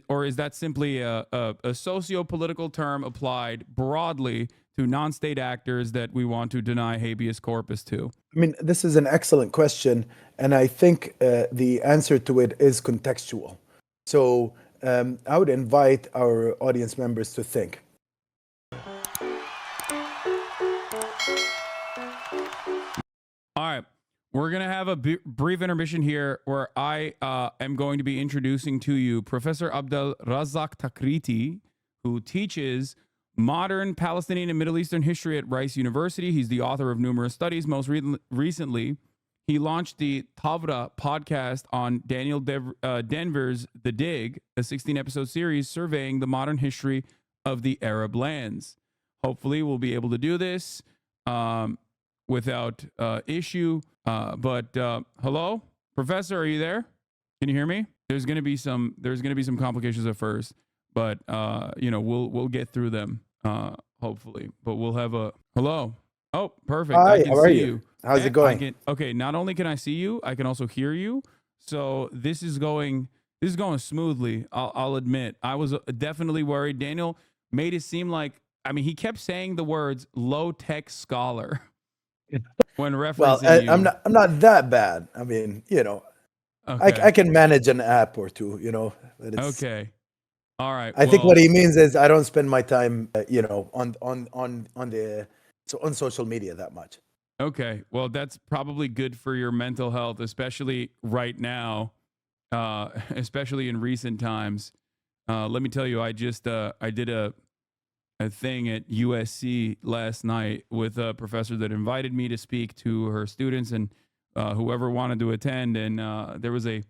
or is that simply a socio-political term applied broadly to non-state actors that we want to deny habeas corpus to? I mean, this is an excellent question, and I think the answer to it is contextual. So I would invite our audience members to think. All right. We're going to have a brief intermission here where I am going to be introducing to you Professor Abdel Razzaq Takriti, who teaches modern Palestinian and Middle Eastern history at Rice University. He's the author of numerous studies. Most recently, he launched the Tavra podcast on Daniel Denver's The Dig, a 16-episode series surveying the modern history of the Arab lands. Hopefully, we'll be able to do this without issue. But hello, Professor, are you there? Can you hear me? There's going to be some complications at first, but we'll get through them hopefully. But we'll have a hello. Oh, perfect. Hi, I can how are see you? How's it going? Okay, not only can I see you, I can also hear you. So this is going smoothly. I'll admit. I was definitely worried. Daniel made it seem like, I mean, he kept saying the words low-tech scholar when referencing you. I'm not that bad. I mean, Okay. I can manage an app or two, but Okay. All right. I think what he means is I don't spend my time, on social media that much. Okay. Well, that's probably good for your mental health, especially right now, especially in recent times. Let me tell you, I did a thing at USC last night with a professor that invited me to speak to her students and whoever wanted to attend. And there was a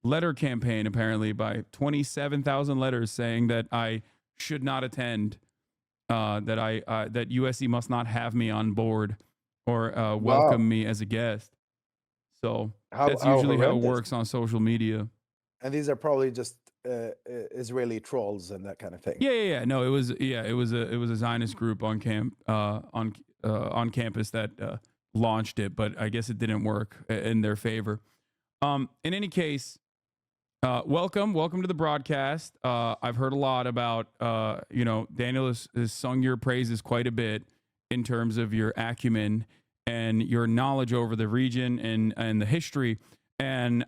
letter campaign apparently by 27,000 letters saying that I should not attend, that USC must not have me on board or welcome me as a guest. So that's usually how it works on social media. And these are probably just Israeli trolls and that kind of thing. Yeah. No, it was a Zionist group on campus that launched it, but I guess it didn't work in their favor. In any case, welcome to the broadcast. I've heard a lot about Daniel has sung your praises quite a bit in terms of your acumen and your knowledge over the region and the history. And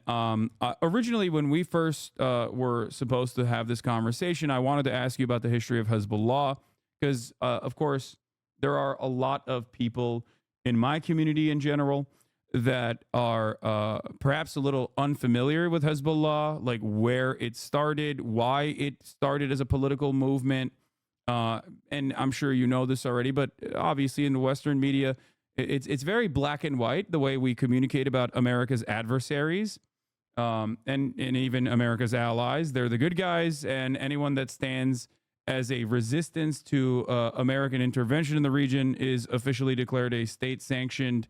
originally, when we first were supposed to have this conversation, I wanted to ask you about the history of Hezbollah, because, of course, there are a lot of people in my community in general that are perhaps a little unfamiliar with Hezbollah, like where it started, why it started as a political movement. And I'm sure you know this already, but obviously in the Western media, it's very black and white, the way we communicate about America's adversaries and even America's allies. They're the good guys, and anyone that stands as a resistance to American intervention in the region is officially declared a state-sanctioned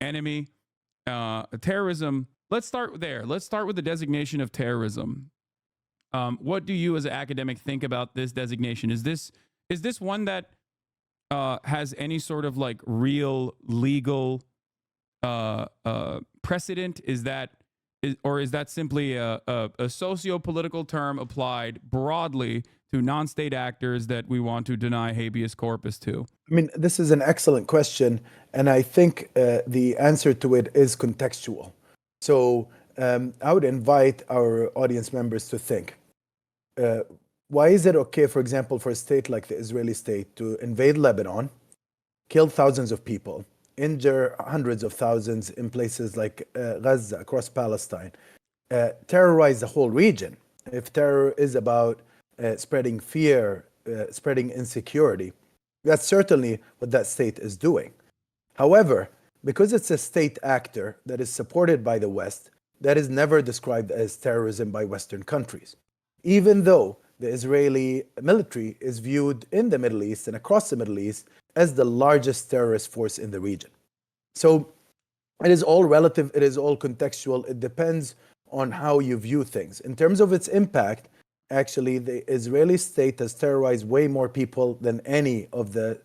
enemy. Terrorism. Let's start there. Let's start with the designation of terrorism. What do you as an academic think about this designation? Is this one that has any sort of like real legal precedent? Is that simply a socio-political term applied broadly to non-state actors that we want to deny habeas corpus to? I mean, this is an excellent question, and I think the answer to it is contextual. So I would invite our audience members to think. Why is it okay, for example, for a state like the Israeli state to invade Lebanon, kill thousands of people, injure hundreds of thousands in places like Gaza, across Palestine, terrorize the whole region? If terror is about spreading fear, spreading insecurity, that's certainly what that state is doing. However, because it's a state actor that is supported by the West, that is never described as terrorism by Western countries, even though the Israeli military is viewed in the Middle East and across the Middle East as the largest terrorist force in the region. So it is all relative, it is all contextual, it depends on how you view things. In terms of its impact, actually, the Israeli state has terrorized way more people than any of the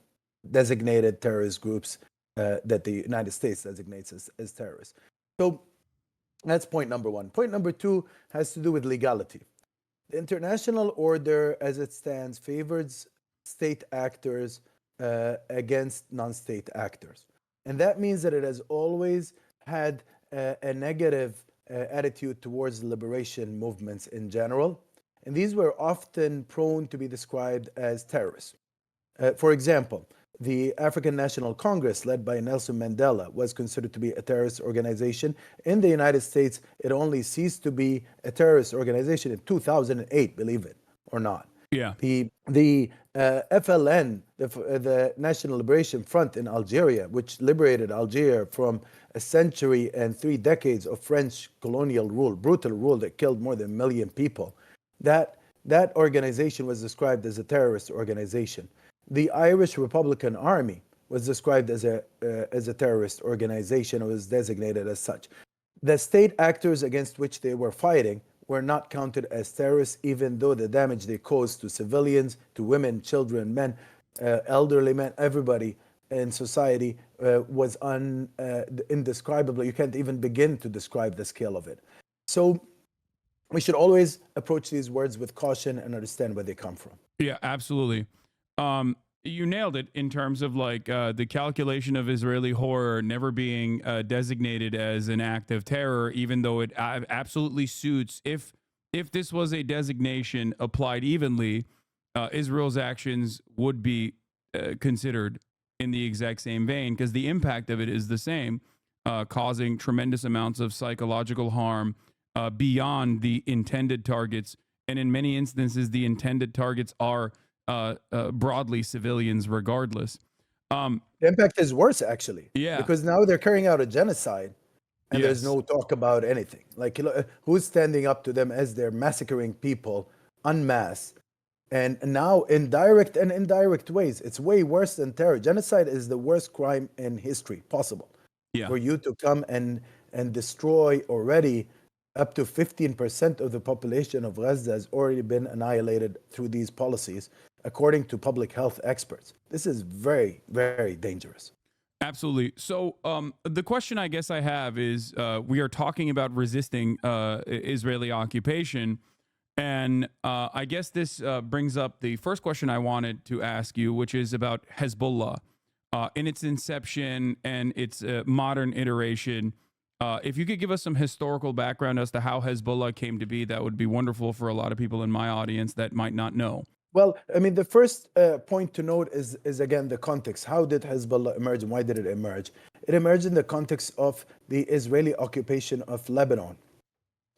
designated terrorist groups that the United States designates as terrorists. So that's point number one. Point number two has to do with legality. The international order, as it stands, favors state actors against non-state actors. And that means that it has always had a negative attitude towards liberation movements in general. And these were often prone to be described as terrorists. For example, the African National Congress, led by Nelson Mandela, was considered to be a terrorist organization. In the United States, it only ceased to be a terrorist organization in 2008, believe it or not. Yeah. The FLN, the National Liberation Front in Algeria, which liberated Algeria from a century and 3 decades of French colonial rule, brutal rule that killed more than 1 million people, that organization was described as a terrorist organization. The Irish Republican Army was described as a terrorist organization. It was designated as such. The state actors against which they were fighting were not counted as terrorists, even though the damage they caused to civilians, to women, children, men, elderly men, everybody in society was indescribable. You can't even begin to describe the scale of it. So we should always approach these words with caution and understand where they come from. Yeah, absolutely. You nailed it in terms of like the calculation of Israeli horror never being designated as an act of terror, even though it absolutely suits. If this was a designation applied evenly, Israel's actions would be considered in the exact same vein because the impact of it is the same, causing tremendous amounts of psychological harm beyond the intended targets. And in many instances, the intended targets are broadly civilians regardless. The impact is worse, actually. Yeah. Because now they're carrying out a genocide and there's no talk about anything. Like, who's standing up to them as they're massacring people en masse? And now in direct and indirect ways, it's way worse than terror. Genocide is the worst crime in history possible. Yeah. For you to come and destroy already up to 15% of the population of Gaza has already been annihilated through these policies, according to public health experts. This is very, very dangerous. Absolutely. So the question I guess I have is we are talking about resisting Israeli occupation. And I guess this brings up the first question I wanted to ask you, which is about Hezbollah in its inception and its modern iteration. If you could give us some historical background as to how Hezbollah came to be, that would be wonderful for a lot of people in my audience that might not know. Well, I mean, the first point to note is again the context. How did Hezbollah emerge and why did it emerge? It emerged in the context of the Israeli occupation of Lebanon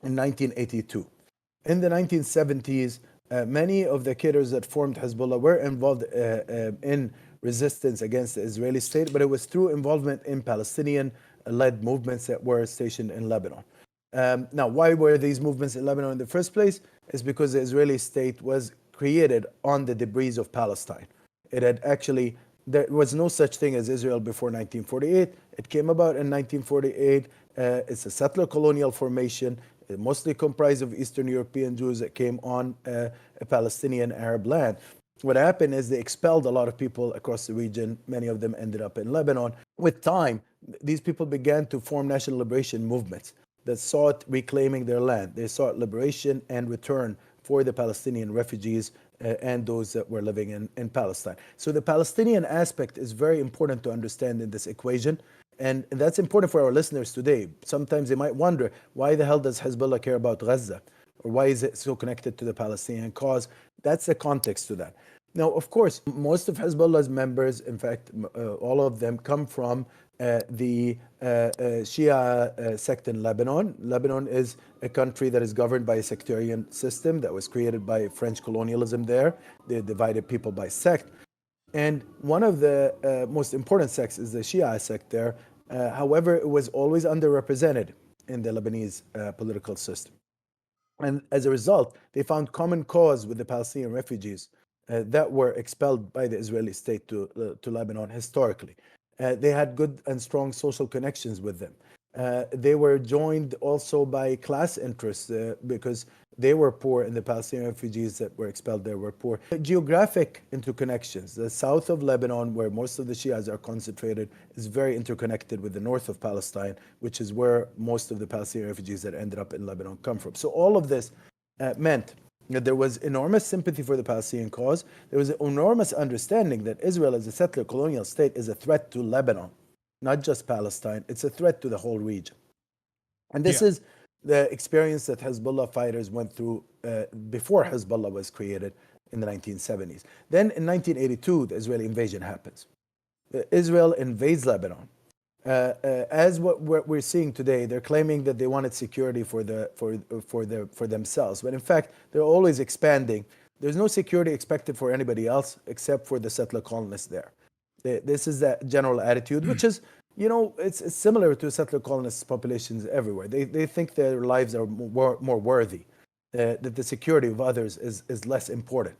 in 1982. In the 1970s, many of the cadres that formed Hezbollah were involved in resistance against the Israeli state, but it was through involvement in Palestinian-led movements that were stationed in Lebanon. Now, why were these movements in Lebanon in the first place? It's because the Israeli state was created on the debris of Palestine. It had actually, there was no such thing as Israel before 1948. It came about in 1948. It's a settler colonial formation, mostly comprised of Eastern European Jews that came on a Palestinian Arab land. What happened is they expelled a lot of people across the region. Many of them ended up in Lebanon. With time, these people began to form national liberation movements that sought reclaiming their land. They sought liberation and return for the Palestinian refugees and those that were living in Palestine. So the Palestinian aspect is very important to understand in this equation. And that's important for our listeners today. Sometimes they might wonder, why the hell does Hezbollah care about Gaza? Or why is it so connected to the Palestinian cause? That's the context to that. Now, of course, most of Hezbollah's members, in fact, all of them come from the Shia sect in Lebanon. Lebanon is a country that is governed by a sectarian system that was created by French colonialism there. They divided people by sect. And one of the most important sects is the Shia sect there. However, it was always underrepresented in the Lebanese political system. And as a result, they found common cause with the Palestinian refugees that were expelled by the Israeli state to Lebanon historically. They had good and strong social connections with them. They were joined also by class interests because they were poor and the Palestinian refugees that were expelled there were poor. Geographic interconnections. The south of Lebanon, where most of the Shias are concentrated, is very interconnected with the north of Palestine, which is where most of the Palestinian refugees that ended up in Lebanon come from. So all of this meant There was enormous sympathy for the Palestinian cause. There was an enormous understanding that Israel as a settler colonial state is a threat to Lebanon, not just Palestine. It's a threat to the whole region. And this is the experience that Hezbollah fighters went through before Hezbollah was created in the 1970s. Then in 1982, the Israeli invasion happens. Israel invades Lebanon. As what we're seeing today, they're claiming that they wanted security for themselves, but in fact, they're always expanding. There's no security expected for anybody else except for the settler colonists there. This is the general attitude, which is, it's similar to settler colonists populations everywhere. They think their lives are more worthy, that the security of others is less important.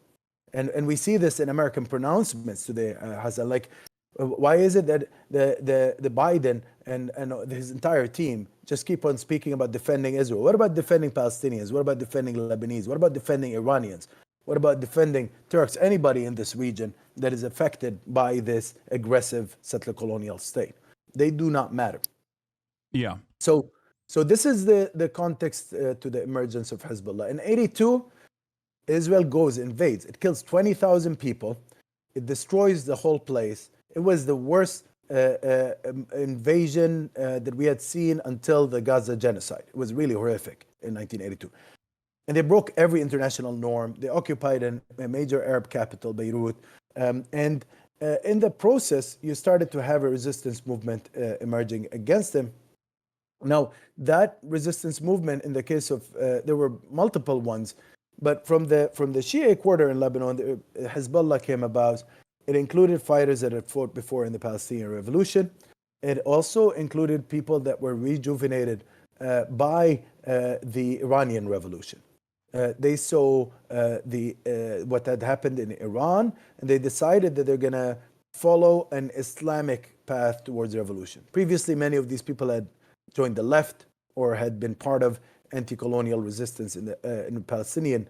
And we see this in American pronouncements today, Hasan. Like, why is it that the Biden and his entire team just keep on speaking about defending Israel? What about defending Palestinians? What about defending Lebanese? What about defending Iranians? What about defending Turks? Anybody in this region that is affected by this aggressive settler colonial state? They do not matter. Yeah. So this is the context to the emergence of Hezbollah. In 82, Israel invades. It kills 20,000 people. It destroys the whole place. It was the worst invasion that we had seen until the Gaza genocide. It was really horrific in 1982. And they broke every international norm. They occupied a major Arab capital, Beirut. And in the process, you started to have a resistance movement emerging against them. Now, that resistance movement, in the case of, there were multiple ones, but from the Shia quarter in Lebanon, Hezbollah came about. It included fighters that had fought before in the Palestinian Revolution. It also included people that were rejuvenated by the Iranian Revolution. They saw what had happened in Iran, and they decided that they're going to follow an Islamic path towards revolution. Previously, many of these people had joined the left or had been part of anti-colonial resistance in the Palestinian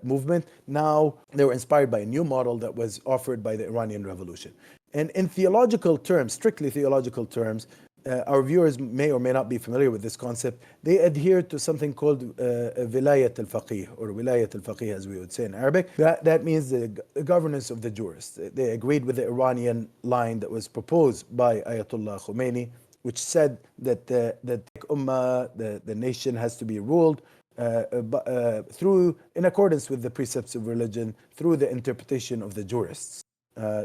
movement. Now they were inspired by a new model that was offered by the Iranian Revolution. And in theological terms, strictly theological terms, our viewers may or may not be familiar with this concept. They adhere to something called Vilayat al-Faqih, or Wilayat al-Faqih as we would say in Arabic. That means the governance of the jurists. They agreed with the Iranian line that was proposed by Ayatollah Khomeini, which said that the Ummah, the nation, has to be ruled in accordance with the precepts of religion, through the interpretation of the jurists.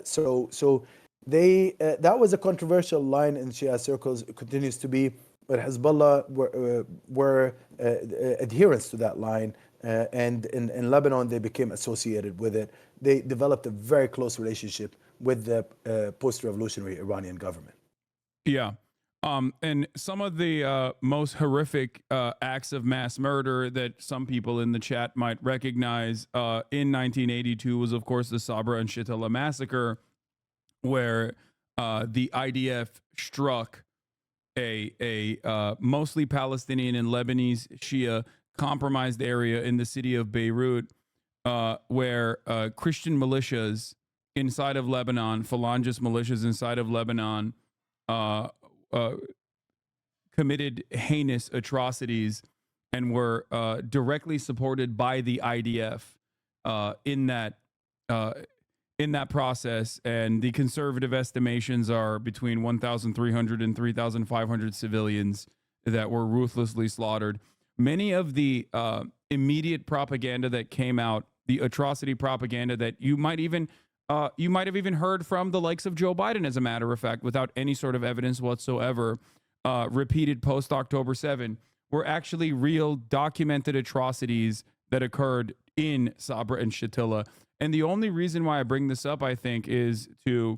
So that was a controversial line in Shia circles. It continues to be, but Hezbollah were adherents to that line, and in Lebanon they became associated with it. They developed a very close relationship with the post-revolutionary Iranian government. Yeah. And some of the most horrific acts of mass murder that some people in the chat might recognize in 1982 was, of course, the Sabra and Shatila massacre, where the IDF struck a mostly Palestinian and Lebanese Shia compromised area in the city of Beirut, where Christian militias inside of Lebanon, Phalangist militias inside of Lebanon, committed heinous atrocities and were directly supported by the IDF in that process. And the conservative estimations are between 1,300 and 3,500 civilians that were ruthlessly slaughtered. Many of the immediate propaganda that came out, the atrocity propaganda that you might have even heard from the likes of Joe Biden, as a matter of fact, without any sort of evidence whatsoever, repeated post-October 7, were actually real documented atrocities that occurred in Sabra and Shatila. And the only reason why I bring this up, I think, is to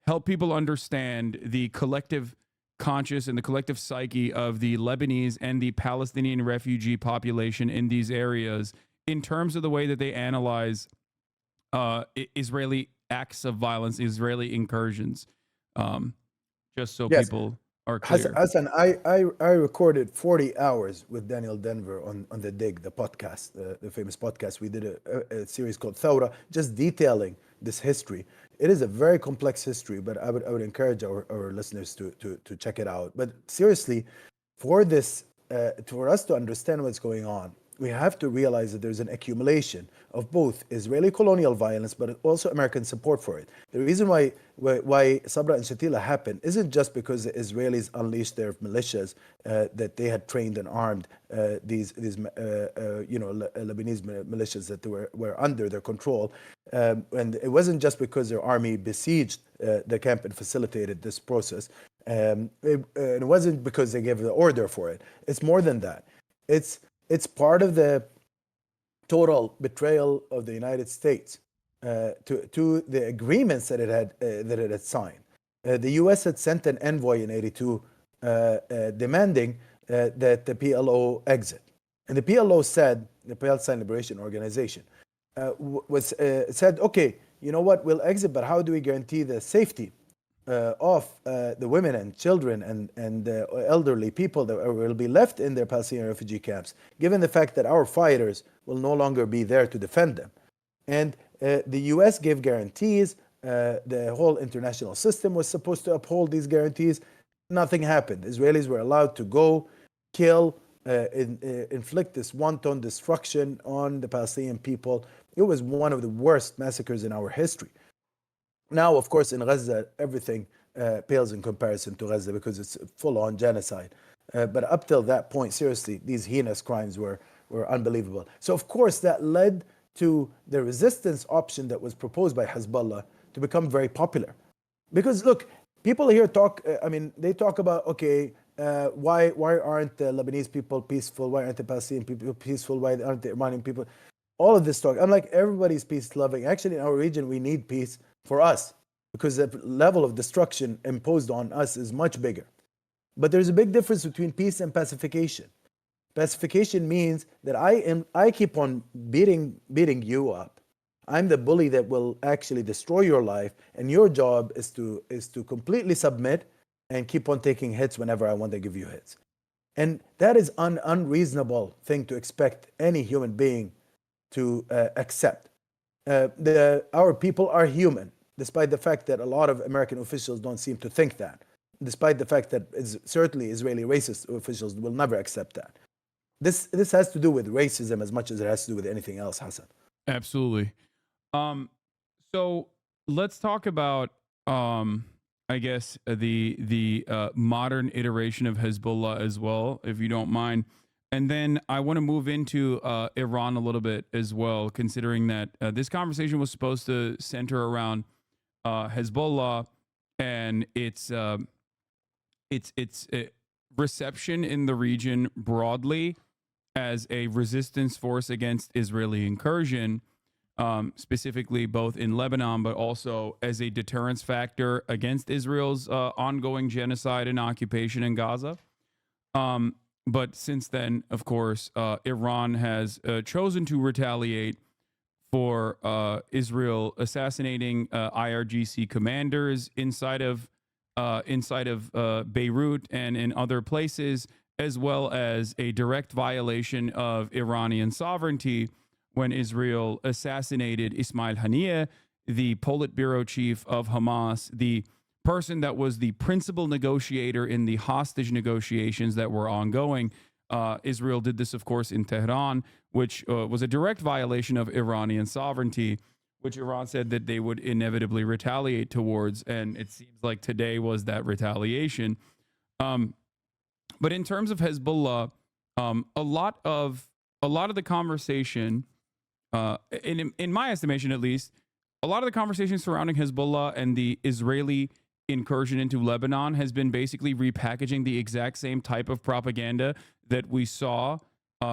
help people understand the collective conscious and the collective psyche of the Lebanese and the Palestinian refugee population in these areas in terms of the way that they analyze Israeli acts of violence, Israeli incursions, just so people are clear. Hasan, I recorded 40 hours with Daniel Denver on the Dig, the podcast, the famous podcast. We did a series called Thawra, just detailing this history. It is a very complex history, but I would encourage our listeners to check it out. But seriously, for us to understand what's going on, we have to realize that there's an accumulation of both Israeli colonial violence, but also American support for it. The reason why Sabra and Shatila happened isn't just because the Israelis unleashed their militias that they had trained and armed these Lebanese militias that were under their control, and it wasn't just because their army besieged the camp and facilitated this process. It wasn't because they gave the order for it. It's more than that. It's part of the total betrayal of the United States to the agreements that it had signed. The U.S. had sent an envoy in '82 demanding that the PLO exit, and the PLO said, the Palestine Liberation Organization, said, okay, you know what, we'll exit, but how do we guarantee the safety of the women and children and elderly people that will be left in their Palestinian refugee camps, given the fact that our fighters will no longer be there to defend them? And the U.S. gave guarantees. The whole international system was supposed to uphold these guarantees. Nothing happened. Israelis were allowed to go, kill, inflict this wanton destruction on the Palestinian people. It was one of the worst massacres in our history. Now, of course, in Gaza, everything pales in comparison to Gaza because it's full-on genocide. But up till that point, seriously, these heinous crimes were unbelievable. So, of course, that led to the resistance option that was proposed by Hezbollah to become very popular. Because, look, people here talk, they talk about, okay, why aren't the Lebanese people peaceful? Why aren't the Palestinian people peaceful? Why aren't the Iranian people? All of this talk. I'm like, everybody's peace-loving. Actually, in our region, we need peace for us, because the level of destruction imposed on us is much bigger. But there's a big difference between peace and pacification. Pacification means that I keep on beating you up. I'm the bully that will actually destroy your life, and your job is to completely submit and keep on taking hits whenever I want to give you hits. And that is an unreasonable thing to expect any human being to accept. Our people are human, despite the fact that a lot of American officials don't seem to think that, despite the fact that certainly Israeli racist officials will never accept that. This has to do with racism as much as it has to do with anything else, Hasan. Absolutely. So let's talk about, I guess, the modern iteration of Hezbollah as well, if you don't mind. And then I want to move into Iran a little bit as well, considering that this conversation was supposed to center around Hezbollah and its reception in the region broadly as a resistance force against Israeli incursion, specifically both in Lebanon, but also as a deterrence factor against Israel's ongoing genocide and occupation in Gaza. But since then, of course, Iran has chosen to retaliate for Israel assassinating IRGC commanders inside of Beirut and in other places, as well as a direct violation of Iranian sovereignty when Israel assassinated Ismail Haniyeh, the Politburo chief of Hamas, the person that was the principal negotiator in the hostage negotiations that were ongoing. Israel did this, of course, in Tehran, which was a direct violation of Iranian sovereignty, which Iran said that they would inevitably retaliate towards. And it seems like today was that retaliation. But in terms of Hezbollah, a lot of the conversation, in my estimation at least, a lot of the conversation surrounding Hezbollah and the Israeli incursion into Lebanon has been basically repackaging the exact same type of propaganda that we saw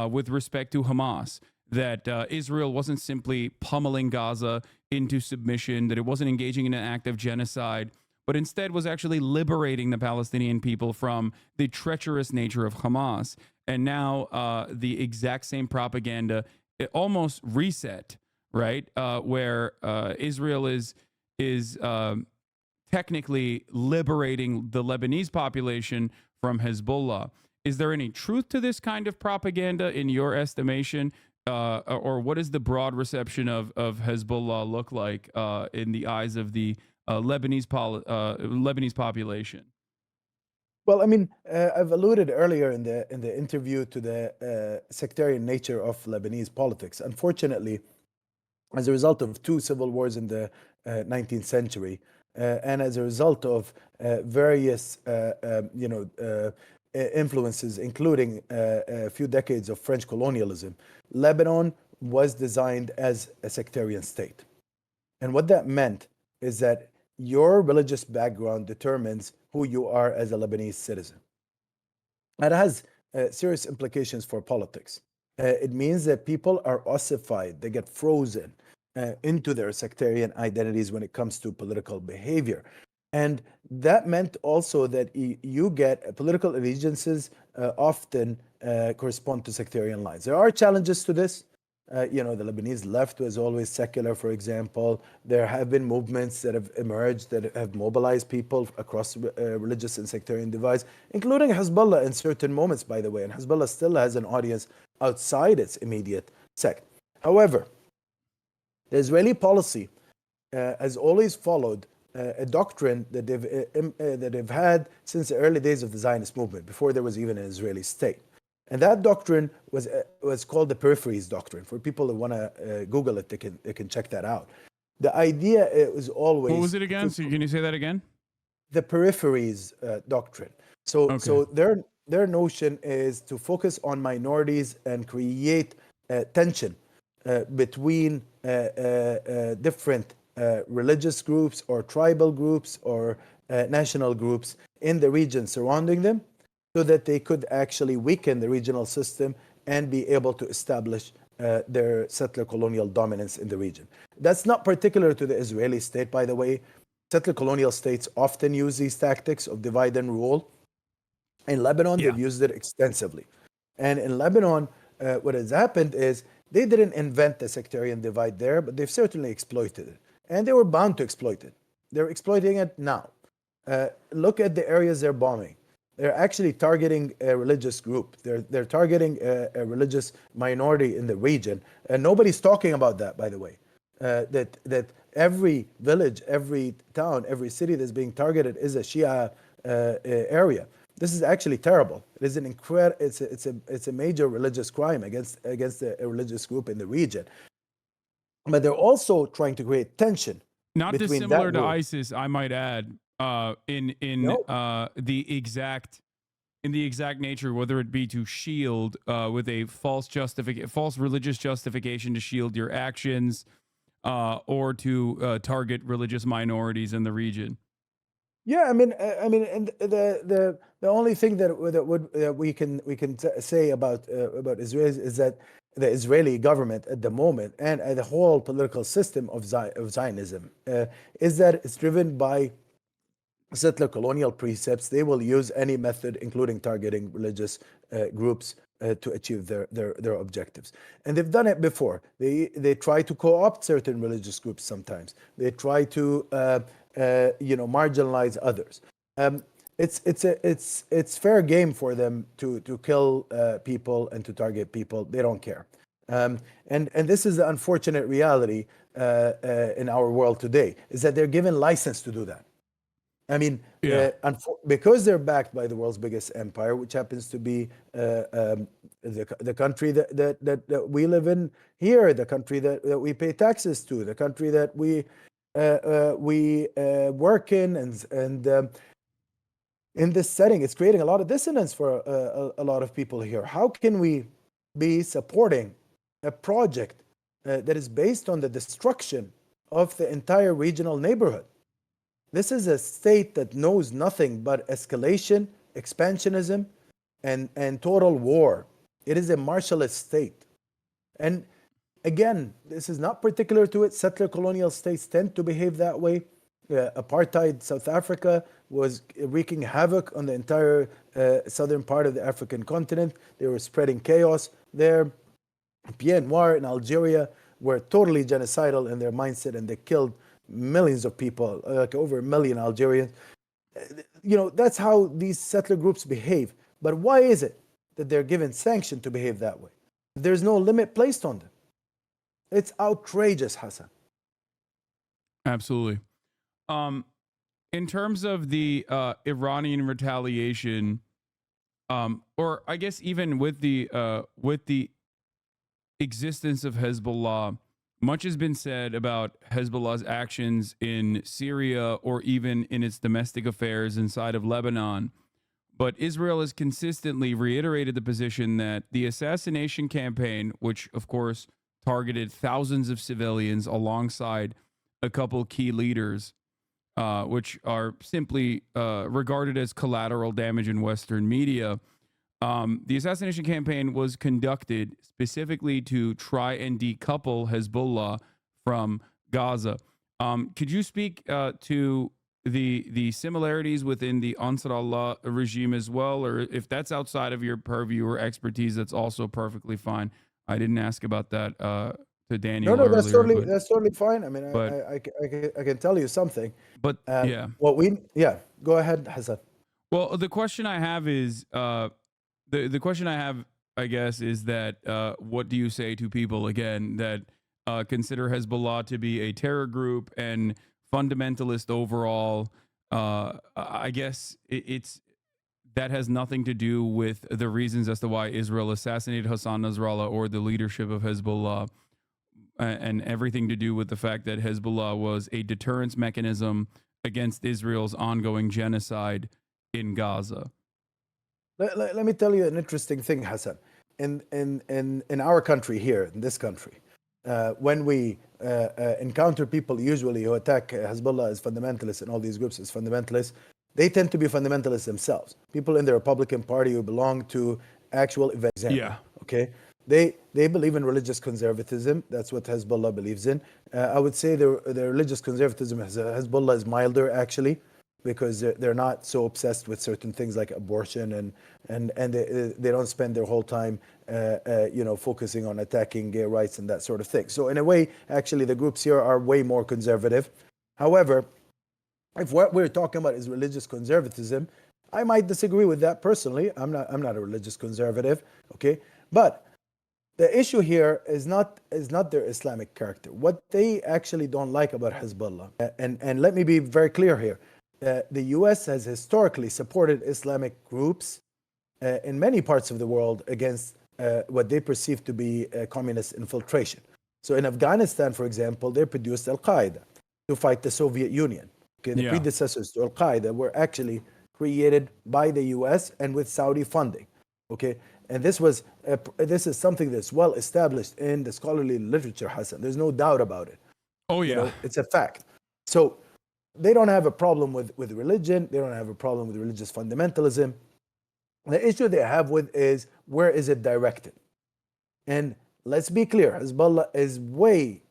with respect to Hamas, that Israel wasn't simply pummeling Gaza into submission, that it wasn't engaging in an act of genocide, but instead was actually liberating the Palestinian people from the treacherous nature of Hamas. And now the exact same propaganda, it almost reset, right? Where Israel is technically liberating the Lebanese population from Hezbollah. Is there any truth to this kind of propaganda in your estimation? Or what does the broad reception of Hezbollah look like in the eyes of the Lebanese population? Well, I mean, I've alluded earlier in the interview to the sectarian nature of Lebanese politics. Unfortunately, as a result of two civil wars in the 19th century, and as a result of various, influences, including a few decades of French colonialism, Lebanon was designed as a sectarian state. And what that meant is that your religious background determines who you are as a Lebanese citizen. That has serious implications for politics. It means that people are ossified, they get frozen into their sectarian identities when it comes to political behavior. And that meant also that you get political allegiances often correspond to sectarian lines. There are challenges to this. The Lebanese left was always secular, for example. There have been movements that have emerged that have mobilized people across religious and sectarian divides, including Hezbollah in certain moments, by the way. And Hezbollah still has an audience outside its immediate sect. However, the Israeli policy has always followed a doctrine that they've had since the early days of the Zionist movement, before there was even an Israeli state. And that doctrine was called the peripheries doctrine. For people that want to Google it, they can check that out. The idea it was always, what was it again? So can you say that again? The peripheries doctrine. So Okay. so their notion is to focus on minorities and create tension between different religious groups or tribal groups or national groups in the region surrounding them, so that they could actually weaken the regional system and be able to establish their settler colonial dominance in the region. That's not particular to the Israeli state, by the way. Settler colonial states often use these tactics of divide and rule. In Lebanon, they've used it extensively. And in Lebanon, what has happened is they didn't invent the sectarian divide there, but they've certainly exploited it. And they were bound to exploit it. They're exploiting it now. Look at the areas they're bombing. They're actually targeting a religious group. They're targeting a religious minority in the region. And nobody's talking about that, by the way. That every village, every town, every city that's being targeted is a Shia area. This is actually terrible. It is it's a major religious crime against a religious group in the region. But they're also trying to create tension. Not dissimilar to ISIS, I might add, in the exact nature, whether it be to shield with a false religious justification to shield your actions, or to target religious minorities in the region. Yeah, I mean, and the only thing that we can say about Israel is that the Israeli government at the moment and the whole political system of Zionism is that it's driven by settler colonial precepts. They will use any method, including targeting religious groups, to achieve their objectives. And they've done it before. They try to co-opt certain religious groups sometimes. They try to marginalize others. It's fair game for them to kill people and to target people. They don't care. And this is the unfortunate reality in our world today, is that they're given license to do that. I mean, because they're backed by the world's biggest empire, which happens to be the country that we live in here, the country that we pay taxes to, the country that we work in, and in this setting, it's creating a lot of dissonance for a lot of people here. How can we be supporting a project that is based on the destruction of the entire regional neighborhood? This is a state that knows nothing but escalation, expansionism, and total war. It is a martialist state. And again, this is not particular to it. Settler colonial states tend to behave that way. Apartheid South Africa was wreaking havoc on the entire southern part of the African continent. They were spreading chaos there. Pied Noir in Algeria were totally genocidal in their mindset, and they killed millions of people, like over 1 million Algerians. That's how these settler groups behave. But why is it that they're given sanction to behave that way? There's no limit placed on them. It's outrageous, Hasan. Absolutely. in terms of the Iranian retaliation, or I guess even with the existence of Hezbollah, much has been said about Hezbollah's actions in Syria or even in its domestic affairs inside of Lebanon. But Israel has consistently reiterated the position that the assassination campaign, which of course targeted thousands of civilians alongside a couple key leaders, which are simply regarded as collateral damage in Western media. The assassination campaign was conducted specifically to try and decouple Hezbollah from Gaza. Could you speak to the similarities within the Ansar Allah regime as well, or if that's outside of your purview or expertise, that's also perfectly fine. I didn't ask about that to Daniel No, that's earlier, that's totally fine. I mean, but I can tell you something. yeah. Go ahead, Hassan. Well, the question I have is the question I have, I guess, is that what do you say to people again that consider Hezbollah to be a terror group and fundamentalist overall? I guess it's that has nothing to do with the reasons as to why Israel assassinated Hassan Nasrallah or the leadership of Hezbollah, and everything to do with the fact that Hezbollah was a deterrence mechanism against Israel's ongoing genocide in Gaza. Let me tell you an interesting thing, Hassan. In our country here, in this country, when we encounter people usually who attack Hezbollah as fundamentalists and all these groups as fundamentalists, they tend to be fundamentalists themselves. People in the Republican Party who belong to actual evangelical. Yeah. Okay. They believe in religious conservatism. That's what Hezbollah believes in. I would say the religious conservatism Hezbollah is milder actually, because they're not so obsessed with certain things like abortion and they don't spend their whole time focusing on attacking gay rights and that sort of thing. So in a way, actually, the groups here are way more conservative. However, if what we're talking about is religious conservatism, I might disagree with that personally. I'm not a religious conservative, okay? But the issue here is not their Islamic character. What they actually don't like about Hezbollah, and let me be very clear here, the U.S. has historically supported Islamic groups in many parts of the world against what they perceive to be communist infiltration. So in Afghanistan, for example, they produced Al-Qaeda to fight the Soviet Union. Okay, the predecessors to Al-Qaeda were actually created by the U.S. and with Saudi funding. Okay, and this is something that's well established in the scholarly literature, Hassan. There's no doubt about it. Oh yeah, it's a fact. So they don't have a problem with religion. They don't have a problem with religious fundamentalism. The issue they have with is where is it directed? And let's be clear, Hezbollah is way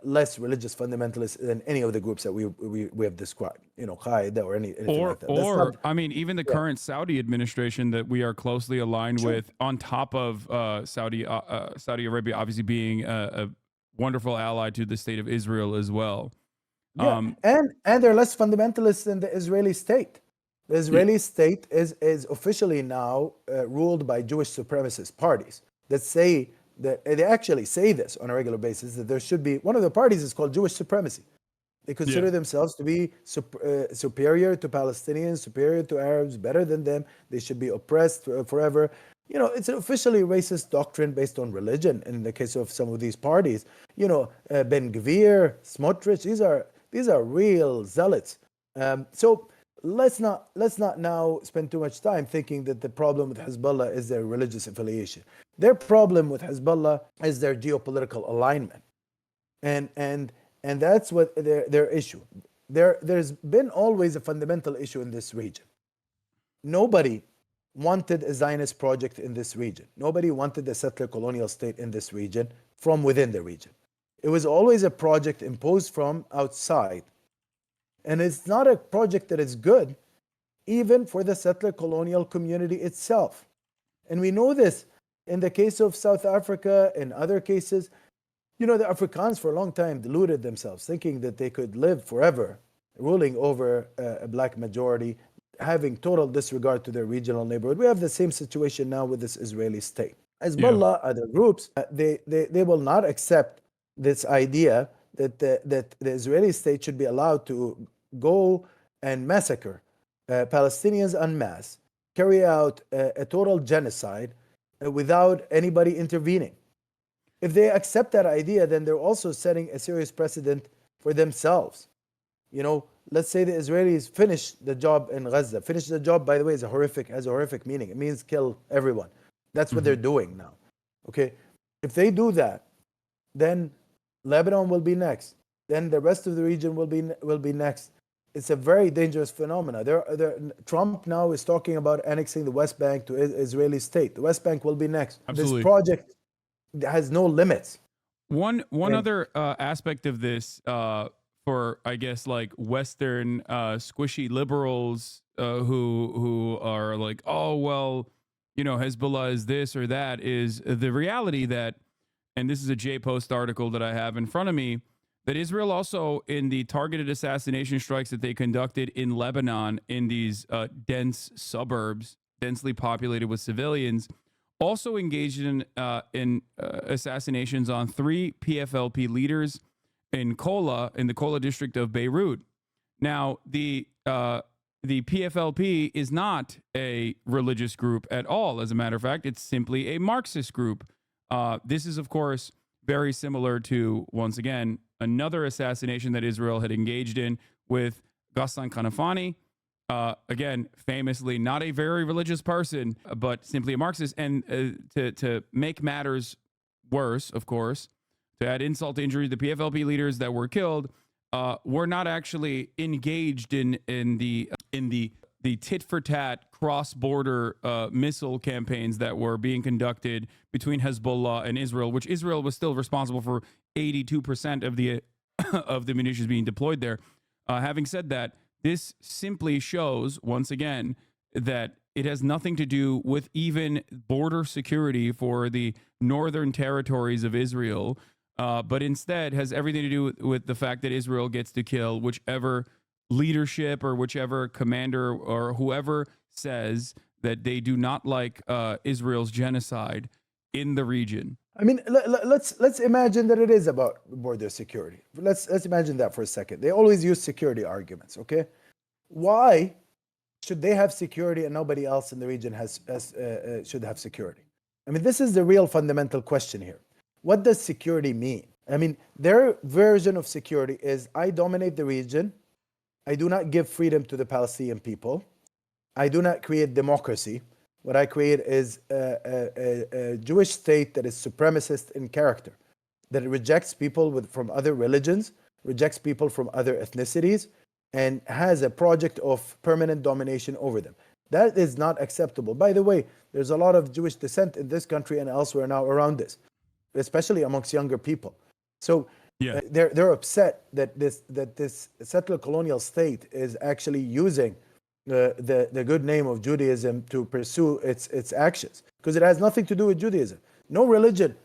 less religious fundamentalist than any of the groups that we have described. Qaeda or anything like that. Or I mean, even the current Saudi administration that we are closely aligned with, on top of Saudi Arabia, obviously being a wonderful ally to the state of Israel as well. Yeah, and they're less fundamentalist than the Israeli state. The Israeli state is officially now ruled by Jewish supremacist parties that say that they actually say this on a regular basis, that there should be, one of the parties is called Jewish supremacy. They consider themselves to be superior to Palestinians, superior to Arabs, better than them. They should be oppressed forever. It's an officially racist doctrine based on religion. In the case of some of these parties, Ben Gvir, Smotrich, these are real zealots. So let's not now spend too much time thinking that the problem with Hezbollah is their religious affiliation. Their problem with Hezbollah is their geopolitical alignment, and that's what their issue. There's been always a fundamental issue in this region. Nobody wanted a Zionist project in this region. Nobody wanted a settler colonial state in this region from within the region. It was always a project imposed from outside. And it's not a project that is good, even for the settler colonial community itself. And we know this in the case of South Africa and other cases. The Afrikaans for a long time deluded themselves, thinking that they could live forever, ruling over a black majority, having total disregard to their regional neighborhood. We have the same situation now with this Israeli state. Hezbollah, other groups, they will not accept this idea that the Israeli state should be allowed to go and massacre Palestinians en masse, carry out a total genocide without anybody intervening. If they accept that idea, then they're also setting a serious precedent for themselves. You know, let's say the Israelis finish the job in Gaza. Finish the job, by the way, has a horrific meaning. It means kill everyone. That's what they're doing now. Okay, if they do that, then Lebanon will be next. Then the rest of the region will be next. It's a very dangerous phenomenon. Trump now is talking about annexing the West Bank to Israeli state. The West Bank will be next. Absolutely. This project has no limits. One other aspect of this for, I guess, like Western squishy liberals who are like, oh well, you know, Hezbollah is this or that, is the reality that, and this is a J-Post article that I have in front of me, that Israel also, in the targeted assassination strikes that they conducted in Lebanon in these dense suburbs, densely populated with civilians, also engaged in assassinations on 3 PFLP leaders in the Kola district of Beirut. Now, the PFLP is not a religious group at all. As a matter of fact, it's simply a Marxist group. This is, of course, very similar to, once again, another assassination that Israel had engaged in with Ghassan Kanafani. Again, famously not a very religious person, but simply a Marxist. And to make matters worse, of course, to add insult to injury, the PFLP leaders that were killed were not actually engaged in the tit for tat cross-border missile campaigns that were being conducted between Hezbollah and Israel, which Israel was still responsible for 82% of the of the munitions being deployed there. Having said that, this simply shows, once again, that it has nothing to do with even border security for the northern territories of Israel, but instead has everything to do with the fact that Israel gets to kill whichever leadership or whichever commander or whoever says that they do not like Israel's genocide in the region. I mean, let's imagine that it is about border security. Let's imagine that for a second. They always use security arguments, okay? Why should they have security and nobody else in the region should have security? I mean, this is the real fundamental question here. What does security mean? I mean, their version of security is I dominate the region. I do not give freedom to the Palestinian people. I do not create democracy. What I create is a Jewish state that is supremacist in character, that rejects people from other religions, rejects people from other ethnicities, and has a project of permanent domination over them. That is not acceptable. By the way, there's a lot of Jewish descent in this country and elsewhere now around this, especially amongst younger people. So yeah, they're upset that this settler colonial state is actually using the good name of Judaism to pursue its actions, because it has nothing to do with Judaism. No religion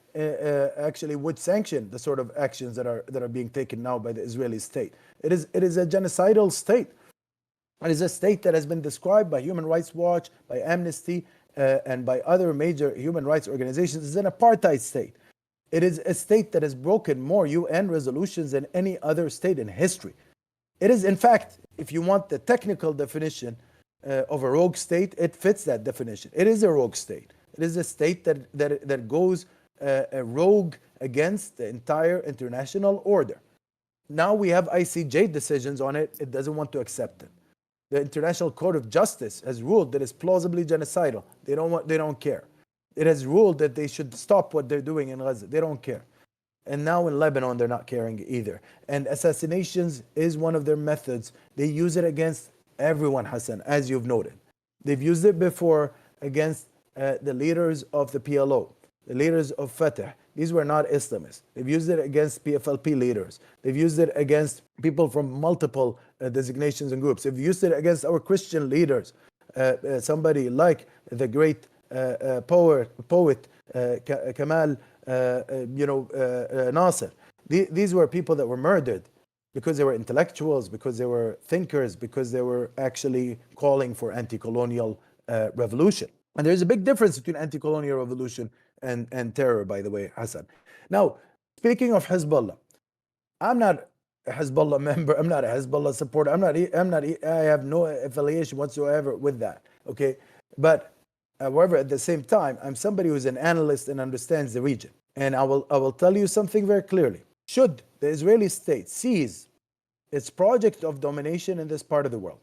actually would sanction the sort of actions that are being taken now by the Israeli state. It is a genocidal state. It is a state that has been described by Human Rights Watch, by Amnesty, and by other major human rights organizations as an apartheid state. It is a state that has broken more UN resolutions than any other state in history. It is, in fact, if you want the technical definition of a rogue state, it fits that definition. It is a rogue state. It is a state that goes rogue against the entire international order. Now we have ICJ decisions on it. It doesn't want to accept it. The International Court of Justice has ruled that it's plausibly genocidal. They don't care. It has ruled that they should stop what they're doing in Gaza. They don't care. And now in Lebanon, they're not caring either. And assassinations is one of their methods. They use it against everyone, Hasan, as you've noted. They've used it before against the leaders of the PLO, the leaders of Fatah. These were not Islamists. They've used it against PFLP leaders. They've used it against people from multiple designations and groups. They've used it against our Christian leaders. Somebody like the great poet Kamal Nasser. These were people that were murdered because they were intellectuals, because they were thinkers, because they were actually calling for anti-colonial revolution. And there's a big difference between anti-colonial revolution and terror, by the way, Hasan. Now, speaking of Hezbollah, I'm not a Hezbollah member. I'm not a Hezbollah supporter. I have no affiliation whatsoever with that. Okay. But however, at the same time, I'm somebody who's an analyst and understands the region. And I will tell you something very clearly. Should the Israeli state seize its project of domination in this part of the world,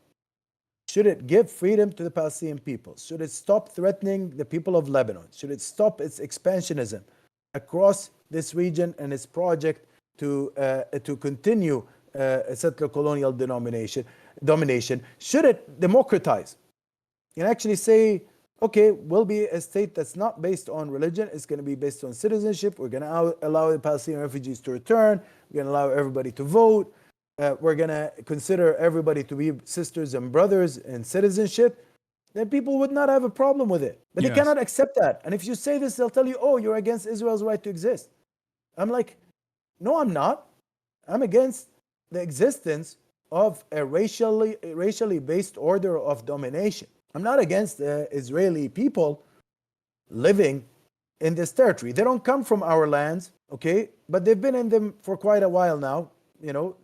should it give freedom to the Palestinian people? Should it stop threatening the people of Lebanon? Should it stop its expansionism across this region and its project to continue settler colonial domination? Should it democratize and actually say, okay, we'll be a state that's not based on religion. It's going to be based on citizenship. We're going to allow the Palestinian refugees to return. We're going to allow everybody to vote. We're going to consider everybody to be sisters and brothers in citizenship. Then people would not have a problem with it. But they cannot accept that. And if you say this, they'll tell you, oh, you're against Israel's right to exist. I'm like, no, I'm not. I'm against the existence of a racially based order of domination. I'm not against the Israeli people living in this territory. They don't come from our lands, okay? But they've been in them for quite a while now. You know,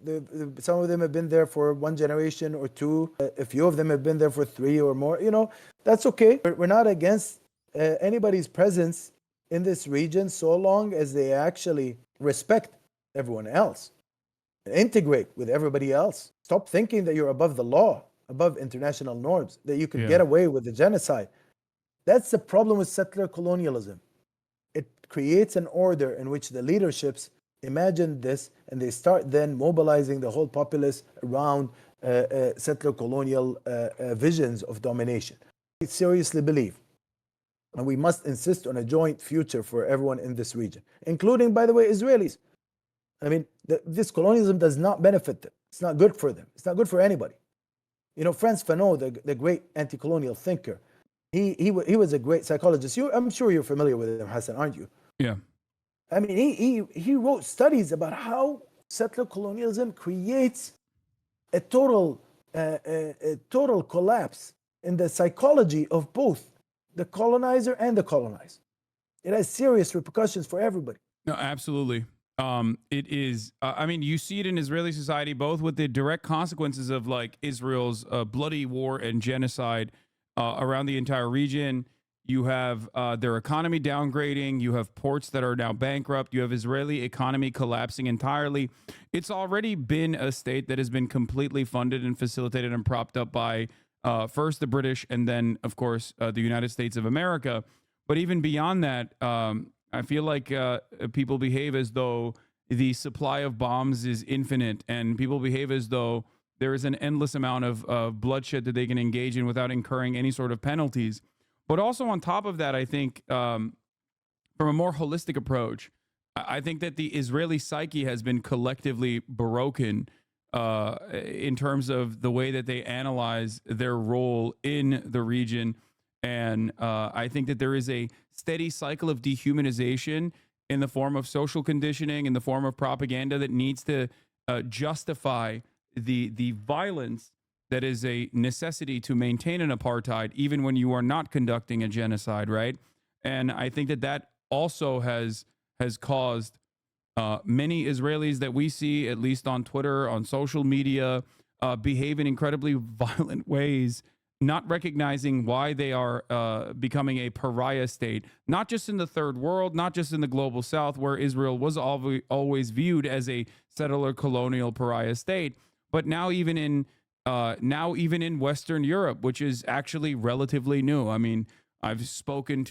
some of them have been there for 1 generation or 2. A few of them have been there for 3 or more. You know, that's okay. We're not against anybody's presence in this region so long as they actually respect everyone else, integrate with everybody else. Stop thinking that you're above the law, above international norms, that you can get away with the genocide. That's the problem with settler colonialism. It creates an order in which the leaderships imagine this, and they start then mobilizing the whole populace around settler colonial visions of domination. I seriously believe, and we must insist on a joint future for everyone in this region, including, by the way, Israelis. I mean, this colonialism does not benefit them. It's not good for them. It's not good for anybody. You know, Frantz Fanon, the great anti-colonial thinker, he was a great psychologist. I'm sure you're familiar with him, Hasan, aren't you? Yeah. I mean, he wrote studies about how settler colonialism creates a total collapse in the psychology of both the colonizer and the colonized. It has serious repercussions for everybody. No, absolutely. It is. I mean, you see it in Israeli society, both with the direct consequences of like Israel's bloody war and genocide around the entire region. You have their economy downgrading. You have ports that are now bankrupt. You have Israeli economy collapsing entirely. It's already been a state that has been completely funded and facilitated and propped up by first the British and then, of course, the United States of America. But even beyond that, I feel like people behave as though the supply of bombs is infinite, and people behave as though there is an endless amount of bloodshed that they can engage in without incurring any sort of penalties. But also on top of that, I think from a more holistic approach, I think that the Israeli psyche has been collectively broken in terms of the way that they analyze their role in the region. And I think that there is a steady cycle of dehumanization in the form of social conditioning, in the form of propaganda that needs to justify the violence that is a necessity to maintain an apartheid, even when you are not conducting a genocide, right? And I think that that also has caused many Israelis that we see, at least on Twitter, on social media, behave in incredibly violent ways, not recognizing why they are becoming a pariah state, not just in the third world, not just in the global south, where Israel was always viewed as a settler colonial pariah state, but now even in Western Europe, which is actually relatively new. I mean, I've spoken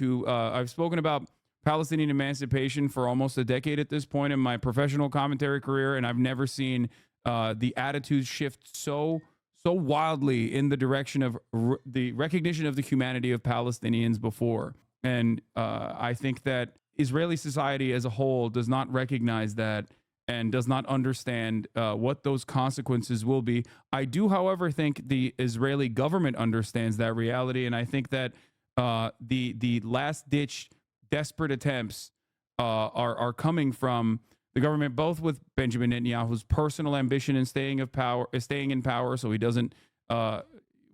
about Palestinian emancipation for almost a decade at this point in my professional commentary career, and I've never seen the attitudes shift so wildly in the direction of the recognition of the humanity of Palestinians before. And I think that Israeli society as a whole does not recognize that and does not understand what those consequences will be. I do, however, think the Israeli government understands that reality, and I think that the last-ditch desperate attempts are coming from the government, both with Benjamin Netanyahu's personal ambition in staying in power, so he doesn't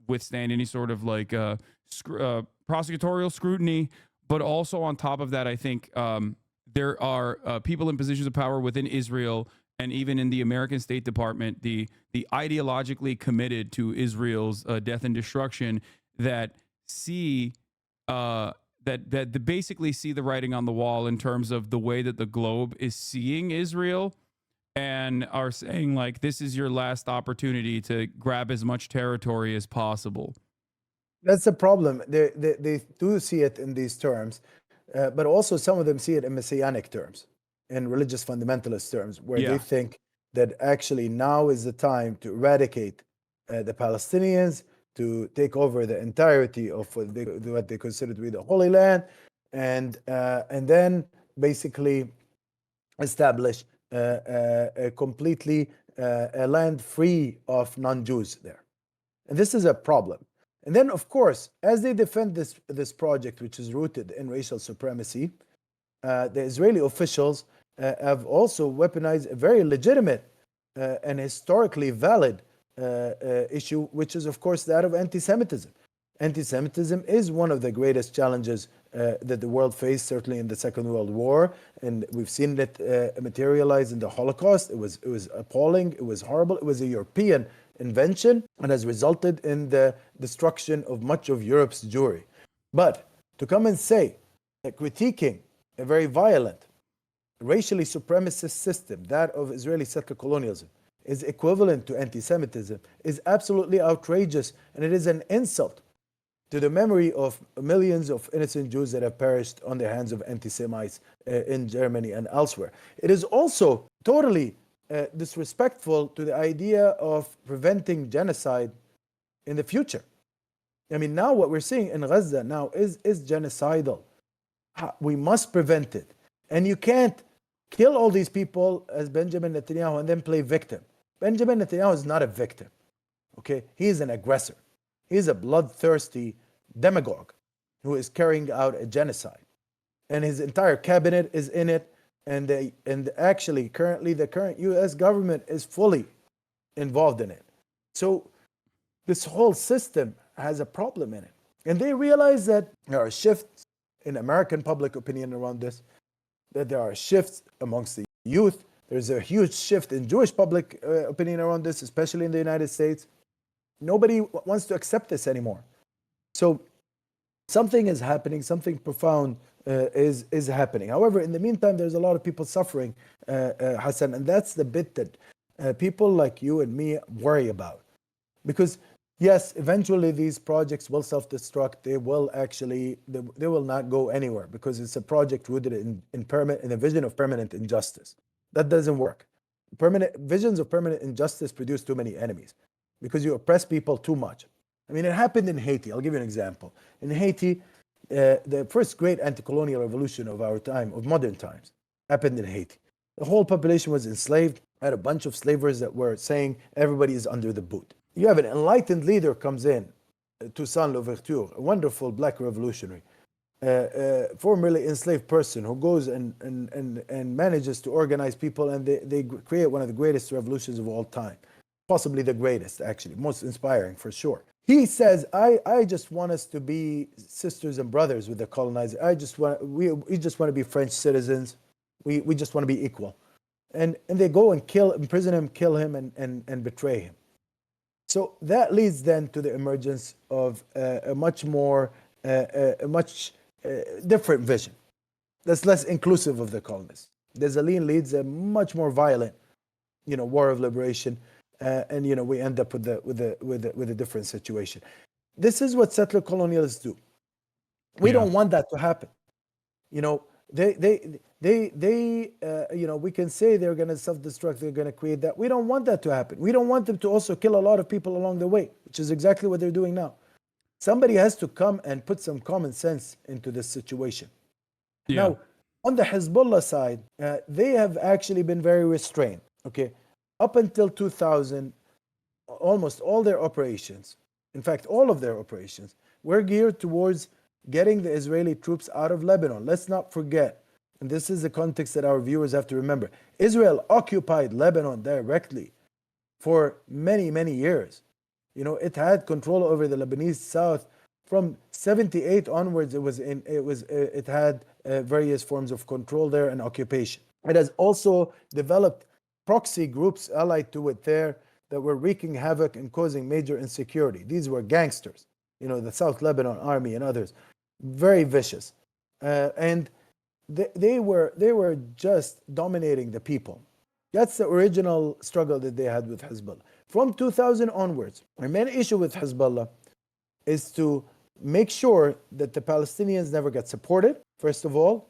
withstand any sort of like prosecutorial scrutiny. But also on top of that, I think there are people in positions of power within Israel and even in the American State Department, the ideologically committed to Israel's death and destruction, that see that basically see the writing on the wall in terms of the way that the globe is seeing Israel, and are saying like, this is your last opportunity to grab as much territory as possible. That's the problem. They do see it in these terms, but also some of them see it in messianic terms, in religious fundamentalist terms, where Yeah. they think that actually now is the time to eradicate the Palestinians, to take over the entirety of what they consider to be the Holy Land, and then basically establish a completely a land free of non-Jews there. And this is a problem. And then, of course, as they defend this project, which is rooted in racial supremacy, the Israeli officials have also weaponized a very legitimate and historically valid issue, which is, of course, that of anti-Semitism. Anti-Semitism is one of the greatest challenges that the world faced, certainly in the Second World War, and we've seen it materialize in the Holocaust. It was appalling. It was horrible. It was a European invention and has resulted in the destruction of much of Europe's Jewry. But to come and say that critiquing a very violent, racially supremacist system, that of Israeli settler colonialism, is equivalent to anti-Semitism is absolutely outrageous, and it is an insult to the memory of millions of innocent Jews that have perished on the hands of anti-Semites in Germany and elsewhere. It is also totally disrespectful to the idea of preventing genocide in the future. I mean, now what we're seeing in Gaza now is genocidal. We must prevent it. And you can't kill all these people as Benjamin Netanyahu and then play victim. Benjamin Netanyahu is not a victim. Okay? He is an aggressor. He's a bloodthirsty demagogue who is carrying out a genocide. And his entire cabinet is in it. And actually, currently, the current U.S. government is fully involved in it. So this whole system has a problem in it. And they realize that there are shifts in American public opinion around this, that there are shifts amongst the youth. There's a huge shift in Jewish public opinion around this, especially in the United States. Nobody wants to accept this anymore. So something is happening, something profound is happening. However, in the meantime, there's a lot of people suffering, Hasan, and that's the bit that people like you and me worry about. Because yes, eventually these projects will self-destruct. They will actually, they will not go anywhere because it's a project rooted in a vision of permanent injustice. That doesn't work. Visions of permanent injustice produce too many enemies because you oppress people too much. I mean, it happened in Haiti. I'll give you an example. In Haiti, the first great anti-colonial revolution of our time, of modern times, happened in Haiti. The whole population was enslaved. I had a bunch of slavers that were saying everybody is under the boot. You have an enlightened leader comes in, Toussaint Louverture, a wonderful black revolutionary, formerly enslaved person who goes and manages to organize people, and they create one of the greatest revolutions of all time. Possibly the greatest, actually, most inspiring for sure. He says, I just want us to be sisters and brothers with the colonizer. We just want to be French citizens. We just want to be equal. And they go and imprison him, kill him, and betray him. So that leads then to the emergence of a much different vision that's less inclusive of the colonists. Dessalines leads a much more violent, war of liberation. And we end up with a different situation. This is what settler colonialists do. We don't want that to happen. We can say they're going to self-destruct, they're going to create that. We don't want that to happen. We don't want them to also kill a lot of people along the way, which is exactly what they're doing now. Somebody has to come and put some common sense into this situation. Yeah. Now, on the Hezbollah side, they have actually been very restrained. Okay. Up until 2000, almost all their operations, in fact, all of their operations, were geared towards getting the Israeli troops out of Lebanon. Let's not forget, and this is the context that our viewers have to remember, Israel occupied Lebanon directly for many, many years. It had control over the Lebanese south from 78 onwards. It had various forms of control there and occupation. It has also developed proxy groups allied to it there that were wreaking havoc and causing major insecurity. These were gangsters, the South Lebanon Army and others, very vicious, and they were just dominating the people. That's the original struggle that they had with Hezbollah. From 2000 onwards, our main issue with Hezbollah is to make sure that the Palestinians never get supported, first of all,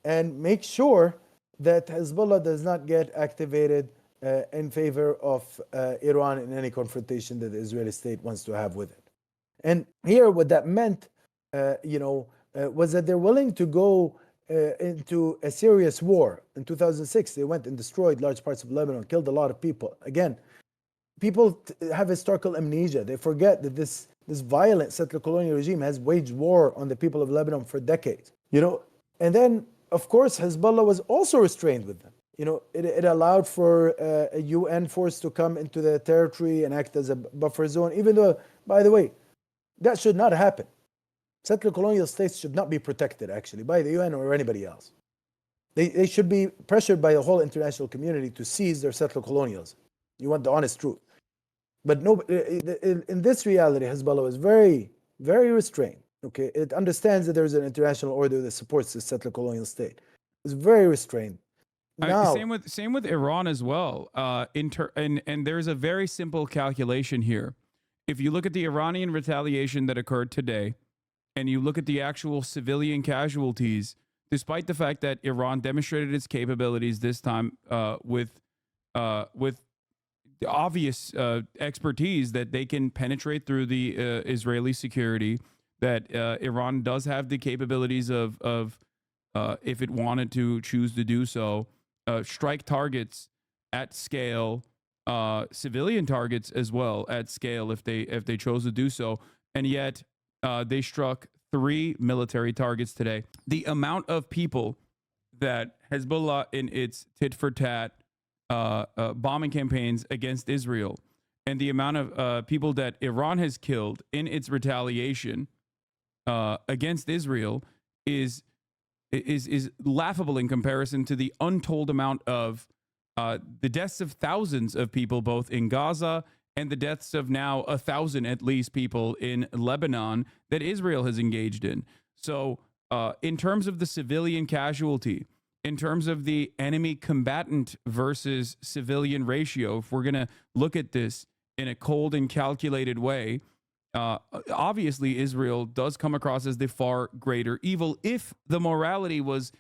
and make sure that Hezbollah does not get activated in favor of Iran in any confrontation that the Israeli state wants to have with it. And here, what that meant, was that they're willing to go into a serious war. In 2006, they went and destroyed large parts of Lebanon, killed a lot of people. Again, people have historical amnesia. They forget that this violent settler colonial regime has waged war on the people of Lebanon for decades. And then, of course, Hezbollah was also restrained with them. It allowed for a UN force to come into the territory and act as a buffer zone, even though, by the way, that should not happen. Settler colonial states should not be protected, actually, by the UN or anybody else. They should be pressured by the whole international community to seize their settler colonials. You want the honest truth. But no, in this reality, Hezbollah was very, very restrained. Okay, it understands that there's an international order that supports the settler colonial state. It's very restrained. Now, same with Iran as well. And there's a very simple calculation here. If you look at the Iranian retaliation that occurred today, and you look at the actual civilian casualties, despite the fact that Iran demonstrated its capabilities this time with the obvious expertise that they can penetrate through the Israeli security, that Iran does have the capabilities of if it wanted to choose to do so, strike targets at scale, civilian targets as well at scale if they chose to do so, and yet they struck 3 military targets today. The amount of people that Hezbollah in its tit-for-tat bombing campaigns against Israel, and the amount of people that Iran has killed in its retaliation against Israel is laughable in comparison to the untold amount of the deaths of thousands of people, both in Gaza and the deaths of now 1,000 at least people in Lebanon that Israel has engaged in. So in terms of the civilian casualty, in terms of the enemy combatant versus civilian ratio, if we're going to look at this in a cold and calculated way, obviously Israel does come across as the far greater evil if the morality was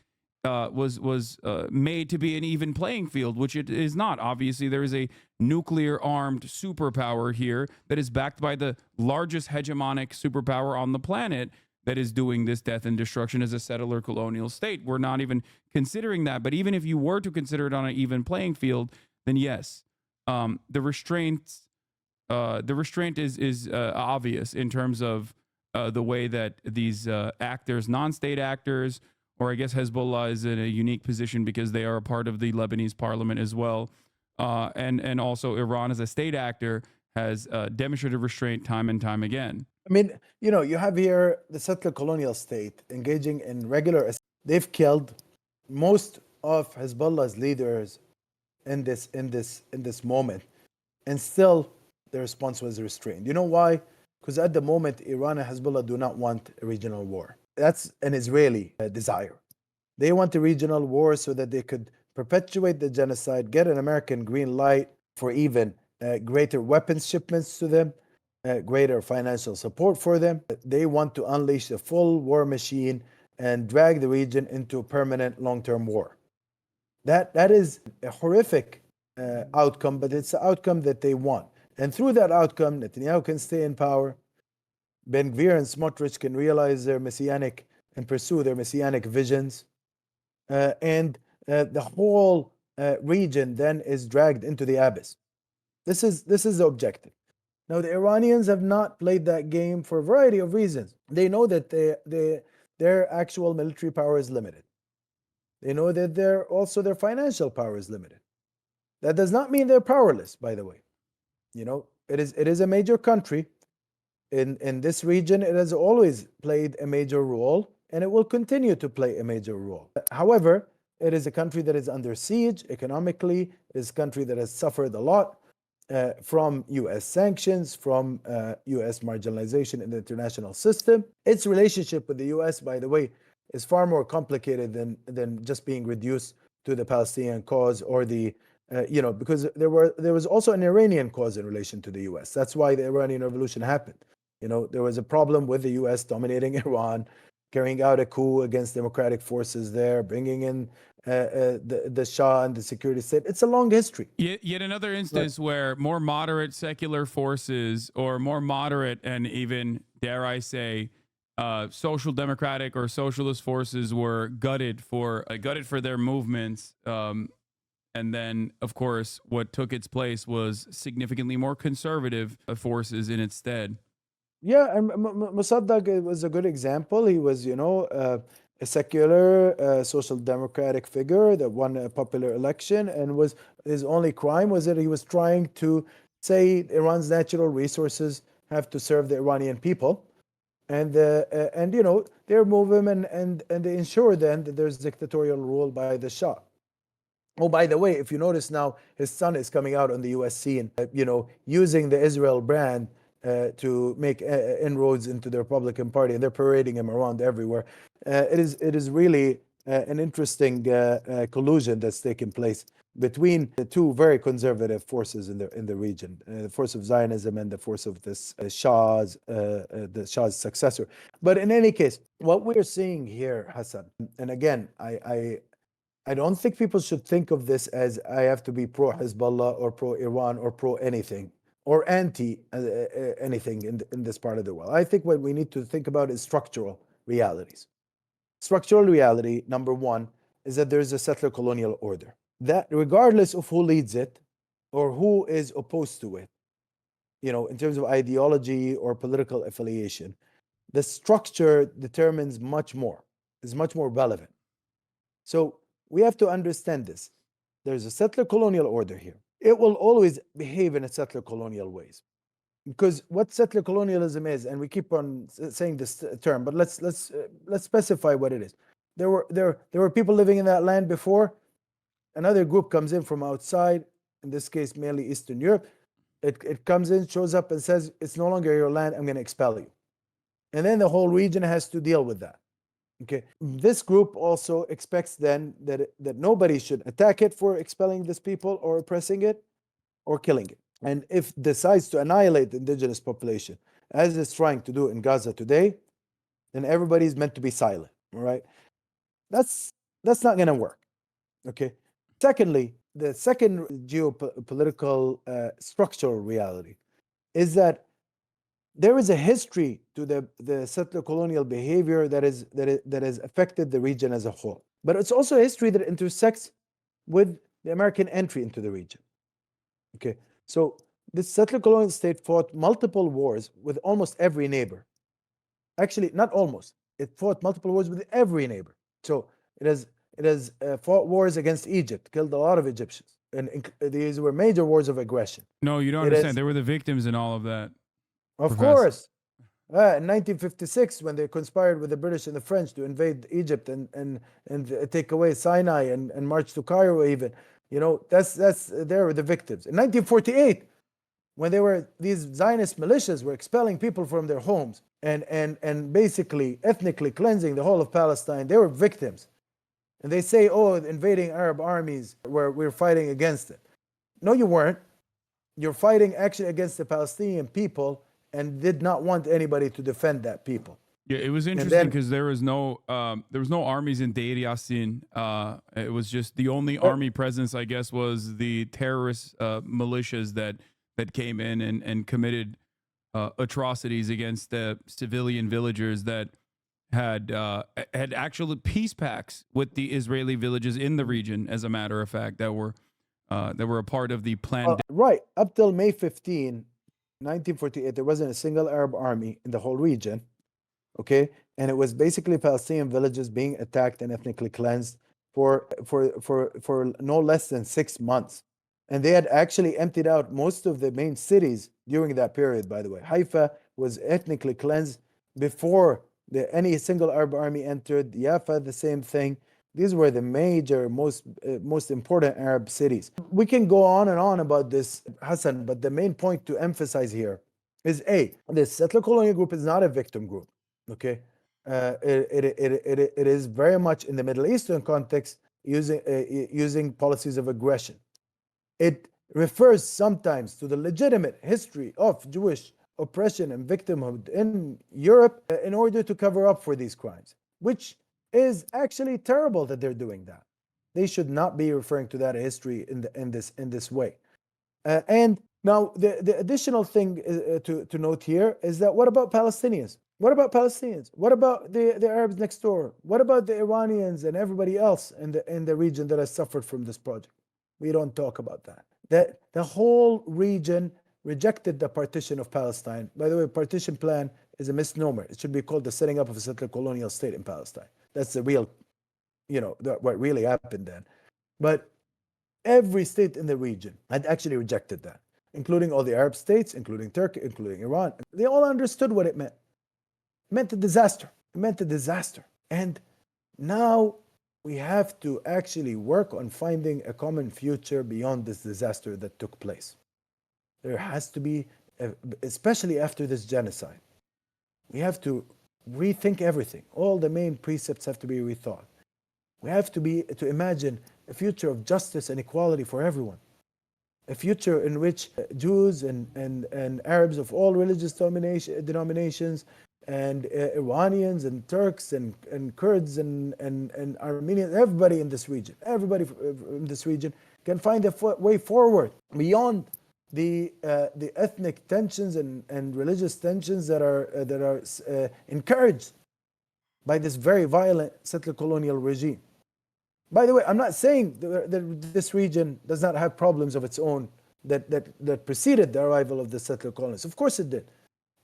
made to be an even playing field, which it is not. Obviously, there is a nuclear-armed superpower here that is backed by the largest hegemonic superpower on the planet that is doing this death and destruction as a settler colonial state. We're not even considering that. But even if you were to consider it on an even playing field, then yes, the restraint is obvious in terms of the way that these actors, non-state actors, or I guess Hezbollah is in a unique position because they are a part of the Lebanese parliament as well. And also Iran as a state actor has demonstrated restraint time and time again. I mean, you have here the settler colonial state engaging in regular. They've killed most of Hezbollah's leaders in this moment, and still the response was restrained. You know why? Because at the moment, Iran and Hezbollah do not want a regional war. That's an Israeli desire. They want a regional war so that they could perpetuate the genocide, get an American green light for even greater weapons shipments to them, greater financial support for them. They want to unleash a full war machine and drag the region into a permanent long-term war. That is a horrific outcome, but it's the outcome that they want. And through that outcome, Netanyahu can stay in power. Ben Gvir and Smotrich can realize their messianic and pursue their messianic visions. And the whole region then is dragged into the abyss. This is the objective. Now, the Iranians have not played that game for a variety of reasons. They know that their actual military power is limited. They know that their financial power is limited. That does not mean they're powerless, by the way. It is a major country. In this region, it has always played a major role, and it will continue to play a major role. However, It is a country that is under siege economically. It is a country that has suffered a lot from US sanctions, from US marginalization in the international system. Its relationship with the US, by the way, is far more complicated than just being reduced to the Palestinian cause or the because there was also an Iranian cause in relation to the US. That's why the Iranian Revolution happened. There was a problem with the US dominating Iran, carrying out a coup against democratic forces there, bringing in the Shah and the security state. It's a long history. Yet another instance where more moderate secular forces or more moderate and even, dare I say, social democratic or socialist forces were gutted for their movements. And then, of course, what took its place was significantly more conservative forces in its stead. Yeah, and Mossadegh was a good example. He was, a secular social democratic figure that won a popular election, and his only crime was that he was trying to say Iran's natural resources have to serve the Iranian people, and they remove him and they ensure then that there's dictatorial rule by the Shah. Oh, by the way, if you notice now, his son is coming out on the U.S. scene, using the Israel brand to make inroads into the Republican Party, and they're parading him around everywhere. It is really an interesting collusion that's taken place between the two very conservative forces in the region, the force of Zionism and the force of this the Shah's successor. But in any case, what we're seeing here, Hassan, and again, I don't think people should think of this as I have to be pro Hezbollah or pro Iran or pro anything or anti anything in this part of the world. I think what we need to think about is structural realities. Structural reality, number one, is that there's a settler colonial order that, regardless of who leads it or who is opposed to it, in terms of ideology or political affiliation, the structure determines much more, is much more relevant. So we have to understand this. There's a settler colonial order here. It will always behave in a settler colonial ways, because what settler colonialism is, and we keep on saying this term, but let's specify what it is. There were people living in that land before. Another group comes in from outside, in this case mainly Eastern Europe. It comes in, shows up, and says it's no longer your land. I'm going to expel you, and then the whole region has to deal with that. Okay, this group also expects then that nobody should attack it for expelling these people or oppressing it or killing it. And if it decides to annihilate the indigenous population, as it's trying to do in Gaza today, then everybody's meant to be silent. All right, that's not going to work. Okay. Secondly, the second geopolitical structural reality is that there is a history to the settler colonial behavior that has affected the region as a whole. But it's also a history that intersects with the American entry into the region. Okay, so this settler colonial state fought multiple wars with almost every neighbor. Actually, not almost. It fought multiple wars with every neighbor. So it has fought wars against Egypt, killed a lot of Egyptians, and these were major wars of aggression. No, you don't understand. They were the victims in all of that. Of course. In 1956, when they conspired with the British and the French to invade Egypt and take away Sinai and march to Cairo, even, that's they were the victims. In 1948, when these Zionist militias were expelling people from their homes and basically ethnically cleansing the whole of Palestine, they were victims. And they say, oh, invading Arab armies, we're fighting against it. No, you weren't. You're fighting actually against the Palestinian people and did not want anybody to defend that people. Yeah, it was interesting because there was no armies in Deir Yassin. It was just the only army presence, I guess, was the terrorist militias that came in and committed atrocities against the civilian villagers that had actual peace pacts with the Israeli villages in the region. As a matter of fact, that were a part of the plan. Right up till May 15. 1948, there wasn't a single Arab army in the whole region, okay? And it was basically Palestinian villages being attacked and ethnically cleansed for no less than 6 months. And they had actually emptied out most of the main cities during that period, by the way. Haifa was ethnically cleansed before any single Arab army entered. Jaffa, the same thing. These were the major, most important Arab cities. We can go on and on about this, Hassan, but the main point to emphasize here is A, the settler colonial group is not a victim group, okay? It is very much in the Middle Eastern context using policies of aggression. It refers sometimes to the legitimate history of Jewish oppression and victimhood in Europe in order to cover up for these crimes, which is actually terrible that they're doing that. They should not be referring to that history in this way. And now the additional thing to note here is that what about Palestinians? What about Palestinians? What about the Arabs next door? What about the Iranians and everybody else in the region that has suffered from this project? We don't talk about that. The whole region rejected the partition of Palestine. By the way, partition plan is a misnomer. It should be called the setting up of a settler colonial state in Palestine. That's the real, what really happened then. But every state in the region had actually rejected that, including all the Arab states, including Turkey, including Iran. They all understood what it meant. It meant a disaster. It meant a disaster. And now we have to actually work on finding a common future beyond this disaster that took place. There has to be, especially after this genocide, we have to rethink everything. All the main precepts have to be rethought. We have to imagine a future of justice and equality for everyone. A future in which Jews and Arabs of all religious denominations and Iranians and Turks and Kurds and Armenians, everybody in this region can find a way forward beyond the ethnic tensions and religious tensions that are encouraged by this very violent settler colonial regime. By the way, I'm not saying that this region does not have problems of its own that preceded the arrival of the settler colonists. Of course it did.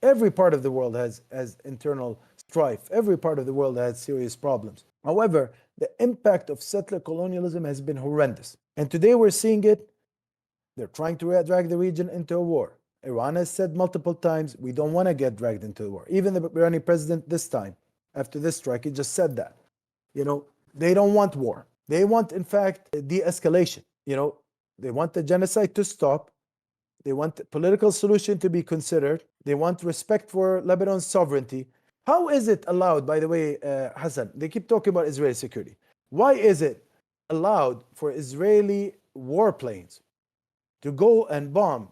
Every part of the world has internal strife. Every part of the world has serious problems. However, the impact of settler colonialism has been horrendous. And today we're seeing it. They're trying to drag the region into a war. Iran has said multiple times, we don't want to get dragged into a war. Even the Iranian president this time, after this strike, he just said that. They don't want war. They want, in fact, de-escalation. They want the genocide to stop. They want a political solution to be considered. They want respect for Lebanon's sovereignty. How is it allowed, by the way, Hassan, they keep talking about Israeli security. Why is it allowed for Israeli warplanes to go and bomb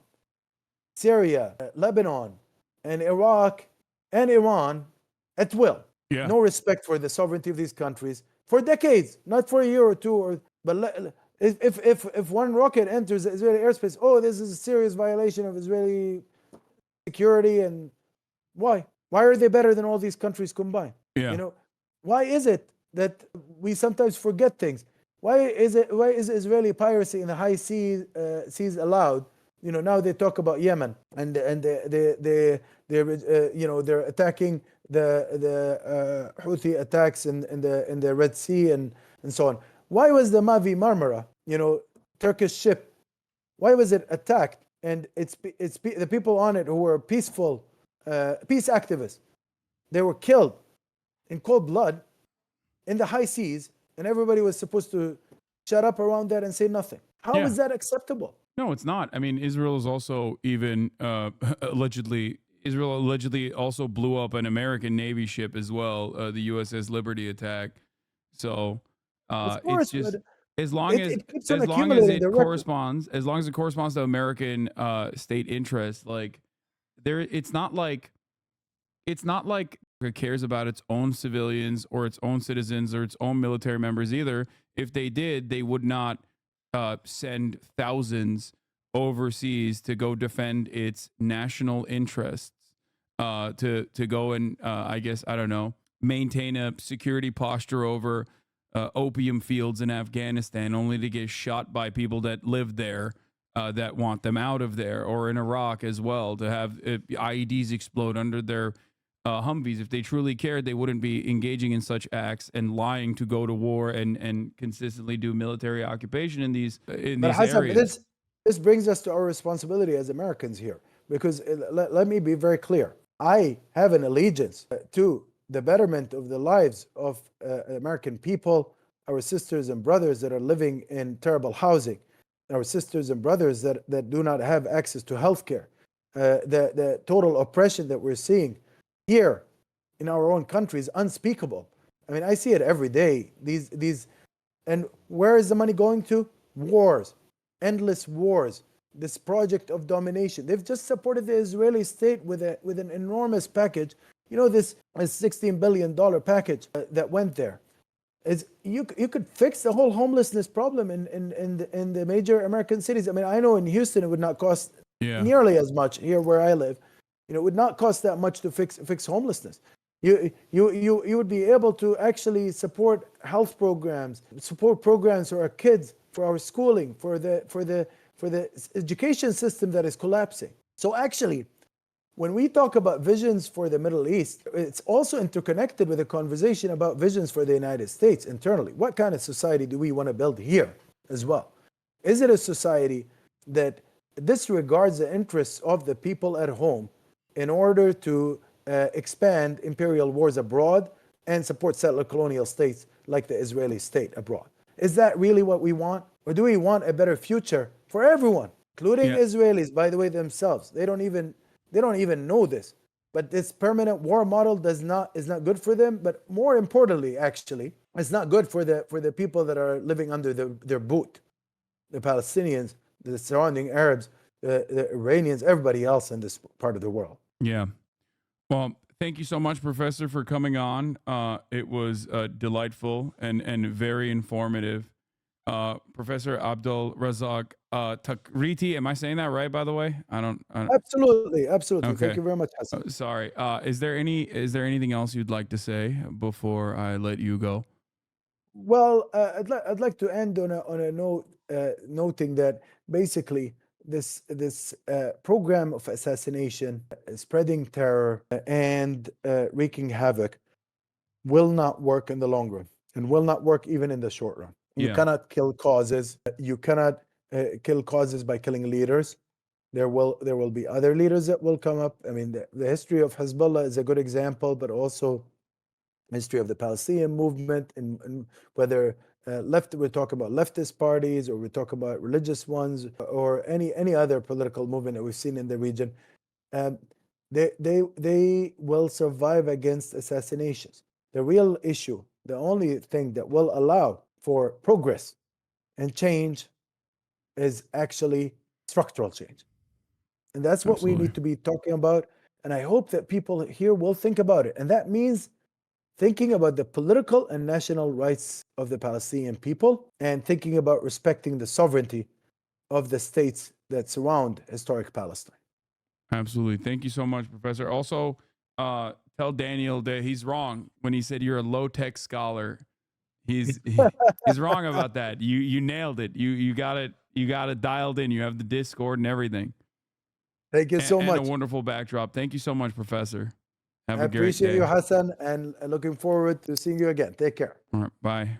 Syria, Lebanon, and Iraq, and Iran at will? Yeah. No respect for the sovereignty of these countries for decades, not for a year or two, but if one rocket enters the Israeli airspace, this is a serious violation of Israeli security. And why are they better than all these countries combined? Yeah. Why is it that we sometimes forget things? Why is Israeli piracy in the high seas allowed? Now they talk about Yemen and they're attacking the Houthi attacks in the Red Sea and so on. Why was the Mavi Marmara, Turkish ship, why was it attacked? And it's the people on it who were peaceful peace activists. They were killed in cold blood in the high seas, and everybody was supposed to shut up around that and say nothing. How is that acceptable? No, it's not. I mean, Israel is also even allegedly also blew up an American Navy ship as well, the USS Liberty attack. So Of course, it's just as long as it corresponds to American state interest, like it's not like it cares about its own civilians or its own citizens or its own military members either. If they did, they would not send thousands overseas to go defend its national interests, to go and maintain a security posture over opium fields in Afghanistan, only to get shot by people that live there, that want them out of there, or in Iraq as well, to have IEDs explode under their Humvees. If they truly cared, they wouldn't be engaging in such acts and lying to go to war and consistently do military occupation in these areas. This brings us to our responsibility as Americans here, because let me be very clear. I have an allegiance to the betterment of the lives of American people, our sisters and brothers that are living in terrible housing, our sisters and brothers that do not have access to healthcare, the total oppression that we're seeing here in our own country is unspeakable. I mean, I see it every day. And where is the money going to? Wars, endless wars. This project of domination. They've just supported the Israeli state with an enormous package. You know, this $16 billion package that went there. You could fix the whole homelessness problem in the major American cities. I mean, I know in Houston it would not cost nearly as much here where I live. You know, it would not cost that much to fix homelessness. You would be able to actually support health programs, support programs for our kids, for our schooling, for the education system that is collapsing. So actually, when we talk about visions for the Middle East, it's also interconnected with a conversation about visions for the United States internally. What kind of society do we want to build here as well? Is it a society that disregards the interests of the people at home in order to expand imperial wars abroad and support settler colonial states like the Israeli state abroad? Is that really what we want? Or do we want a better future for everyone, including Israelis, by the way, themselves? They don't even know this. But this permanent war model is not good for them. But more importantly, actually, it's not good for the people that are living under their boot, the Palestinians, the surrounding Arabs, the Iranians, everybody else in this part of the world. Yeah. Well, thank you so much, Professor, for coming on. It was delightful and very informative. Professor Abdel Razzaq Takriti. Am I saying that right, by the way? I don't Absolutely. Okay. Thank you very much, Hasan. Sorry. Is there anything else you'd like to say before I let you go? Well, I'd like to end on a note, noting that basically this program of assassination, spreading terror, and wreaking havoc will not work in the long run, and will not work even in the short run. You cannot kill causes. You cannot kill causes by killing leaders. There will be other leaders that will come up. I mean, the history of Hezbollah is a good example, but also history of the Palestinian movement, and whether we're talking about leftist parties, or we're talking about religious ones, or any other political movement that we've seen in the region. They will survive against assassinations. The real issue, the only thing that will allow for progress and change, is actually structural change. And that's what we need to be talking about. And I hope that people here will think about it. And that means thinking about the political and national rights of the Palestinian people, and thinking about respecting the sovereignty of the states that surround historic Palestine. Absolutely. Thank you so much, Professor. Also, tell Daniel that he's wrong when he said you're a low-tech scholar. He's wrong about that. You nailed it. You got it dialed in. You have the Discord and everything. Thank you so much. And a wonderful backdrop. Thank you so much, Professor. Have I a great day. appreciate you, Hasan, and looking forward to seeing you again. Take care. All right. Bye.